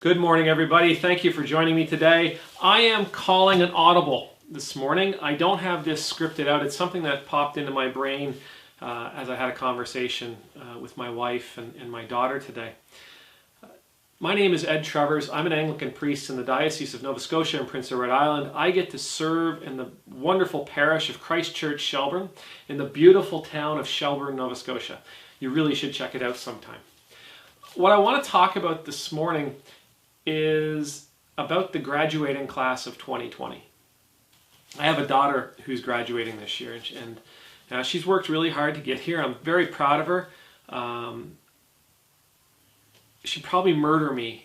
Good morning, everybody. Thank you for joining me today. I am calling an audible this morning. I don't have this scripted out. It's something that popped into my brain as I had a conversation with my wife and my daughter today. My name is Ed Travers. I'm an Anglican priest in the Diocese of Nova Scotia and Prince Edward Island. I get to serve in the wonderful parish of Christ Church, Shelburne, in the beautiful town of Shelburne, Nova Scotia. You really should check it out sometime. What I want to talk about this morning is about the graduating class of 2020. I have a daughter who's graduating this year, and she's worked really hard to get here. I'm very proud of her. She'd probably murder me.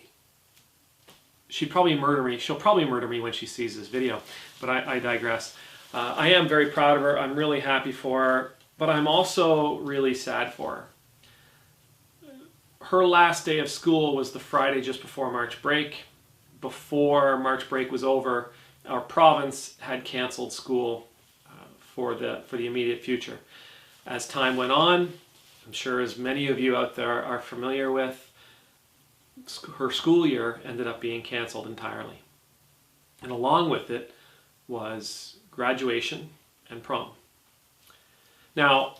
She'll probably murder me when she sees this video, but I digress. I am very proud of her. I'm really happy for her, but I'm also really sad for her. Her last day of school was the Friday just before March break. Before March break was over, our province had canceled school for the immediate future. As time went on, I'm sure as many of you out there are familiar with, her school year ended up being canceled entirely. And along with it was graduation and prom. Now,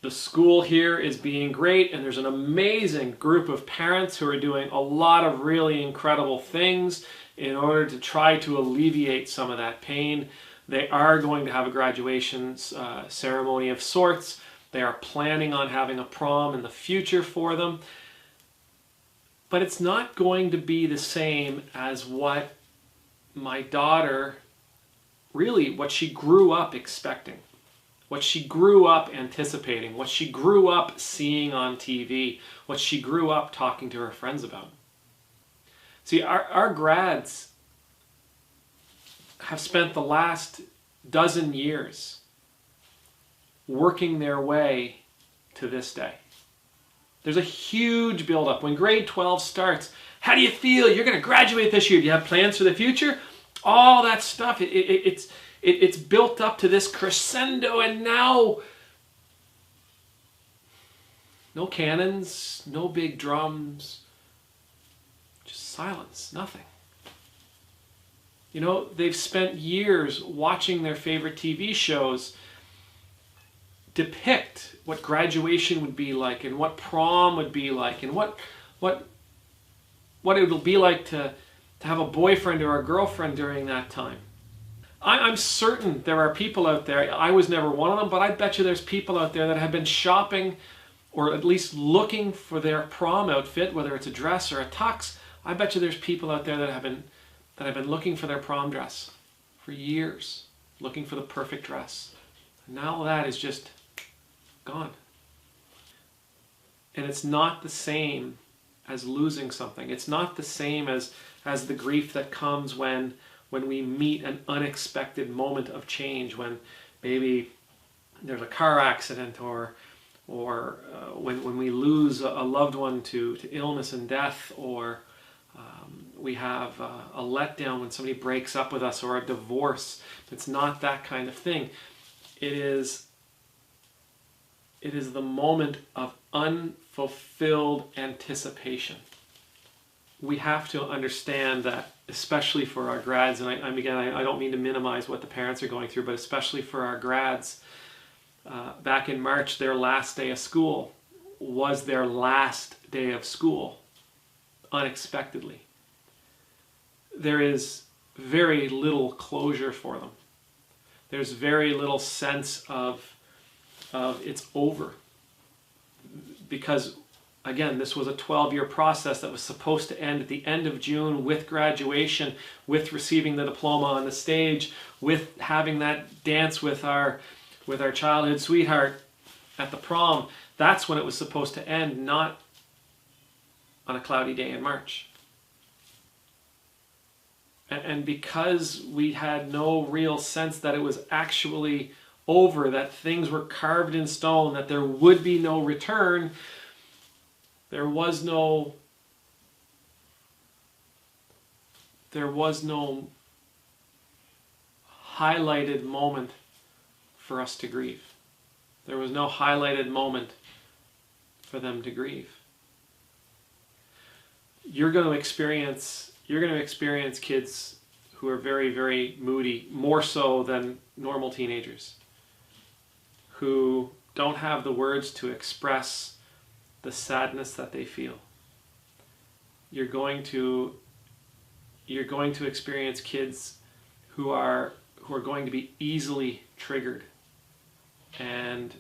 the school here is being great, and there's an amazing group of parents who are doing a lot of really incredible things in order to try to alleviate some of that pain. They are going to have a graduation ceremony of sorts. They are planning on having a prom in the future for them. But it's not going to be the same as what my daughter, really what she grew up expecting. What she grew up anticipating, what she grew up seeing on TV, what she grew up talking to her friends about. See, our grads have spent the last dozen years working their way to this day. There's a huge buildup. When grade 12 starts, how do you feel? You're going to graduate this year. Do you have plans for the future? All that stuff, it's built up to this crescendo, and now no cannons, no big drums, just silence, nothing. You know, they've spent years watching their favorite TV shows depict what graduation would be like and what prom would be like and what it will be like to have a boyfriend or a girlfriend during that time. I'm certain there are people out there, I was never one of them, but I bet you there's people out there that have been shopping or at least looking for their prom outfit, whether it's a dress or a tux. I bet you there's people out there that have been looking for their prom dress for years, looking for the perfect dress. And now that is just gone. And it's not the same as losing something. It's not the same as the grief that comes when we meet an unexpected moment of change, when maybe there's a car accident or when we lose a loved one to illness and death, or we have a letdown when somebody breaks up with us, or a divorce. It's not that kind of thing. It is the moment of unfulfilled anticipation. We have to understand that, especially for our grads, and I don't mean to minimize what the parents are going through, but especially for our grads, back in March, their last day of school was their last day of school, unexpectedly. There is very little closure for them. There's very little sense of it's over, because again, this was a 12-year process that was supposed to end at the end of June with graduation, with receiving the diploma on the stage, with having that dance with our childhood sweetheart at the prom. That's when it was supposed to end, not on a cloudy day in March. And because we had no real sense that it was actually over, that things were carved in stone, that there would be no return, there was no highlighted moment for us to grieve. There was no highlighted moment for them to grieve. you're going to experience kids who are very, very moody, more so than normal teenagers, who don't have the words to express the sadness that they feel. You're going to experience kids who are going to be easily triggered and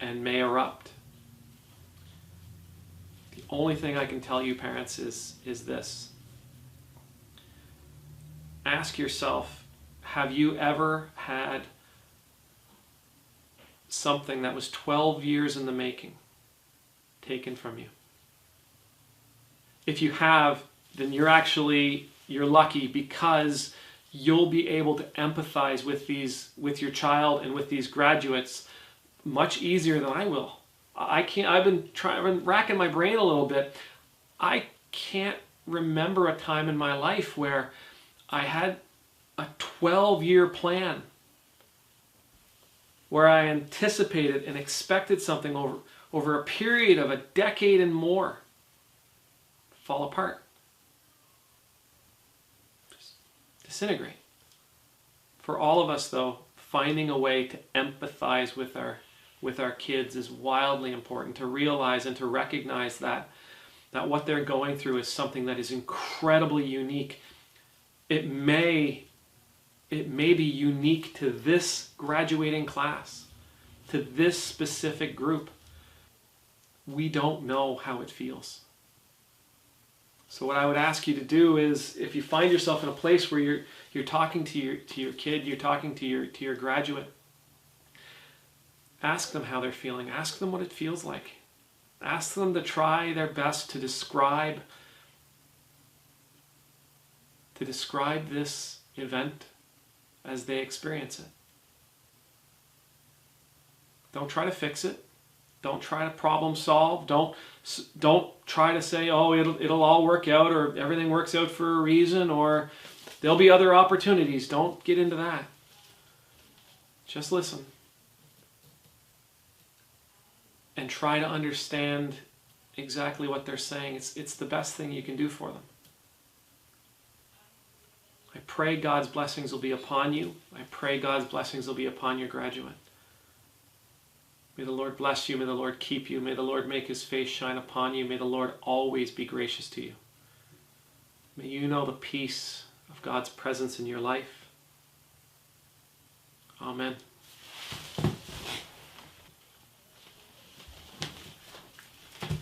may erupt. The only thing I can tell you, parents, is this. Ask yourself, have you ever had something that was 12 years in the making taken from you? If you have, then you're lucky, because you'll be able to empathize with your child and with these graduates much easier than I will. I've been racking my brain a little bit. I can't remember a time in my life where I had a 12-year plan where I anticipated and expected something over a period of a decade and more fall apart, just disintegrate. For all of us, though, finding a way to empathize with our kids is wildly important, to realize and to recognize that what they're going through is something that is incredibly unique. It may be unique to this graduating class, to this specific group. We don't know how it feels. So what I would ask you to do is, if you find yourself in a place where you're talking to your kid, you're talking to your graduate, ask them how they're feeling. Ask them what it feels like. Ask them to try their best to describe this event as they experience it. Don't try to fix it. Don't try to problem solve. Don't try to say, oh, it'll all work out, or everything works out for a reason, or there'll be other opportunities. Don't get into that. Just listen. And try to understand exactly what they're saying. It's the best thing you can do for them. I pray God's blessings will be upon you. I pray God's blessings will be upon your graduate. May the Lord bless you. May the Lord keep you. May the Lord make his face shine upon you. May the Lord always be gracious to you. May you know the peace of God's presence in your life. Amen.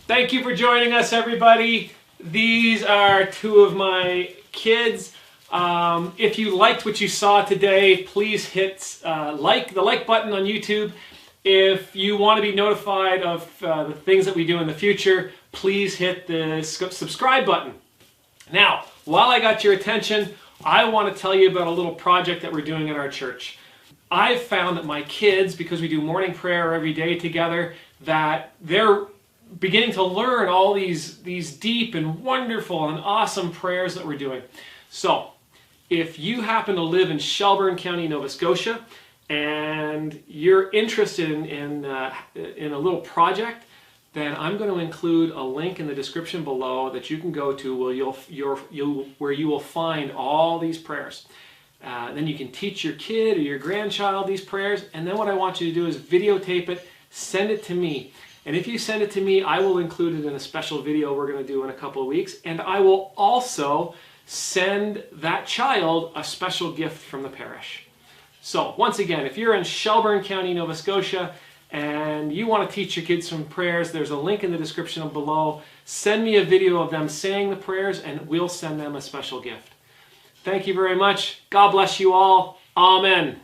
Thank you for joining us, everybody. These are two of my kids. If you liked what you saw today, please hit the like button on YouTube. If you want to be notified of the things that we do in the future, please hit the subscribe button. Now, while I got your attention, I want to tell you about a little project that we're doing in our church. I've found that my kids, because we do morning prayer every day together, that they're beginning to learn all these deep and wonderful and awesome prayers that we're doing. So, if you happen to live in Shelburne County, Nova Scotia, and you're interested in a little project, then I'm going to include a link in the description below that you can go to where you will find all these prayers. Then you can teach your kid or your grandchild these prayers, and then what I want you to do is videotape it, send it to me. And if you send it to me, I will include it in a special video we're going to do in a couple of weeks, and I will also send that child a special gift from the parish. So, once again, if you're in Shelburne County, Nova Scotia, and you want to teach your kids some prayers, there's a link in the description below. Send me a video of them saying the prayers, and we'll send them a special gift. Thank you very much. God bless you all. Amen.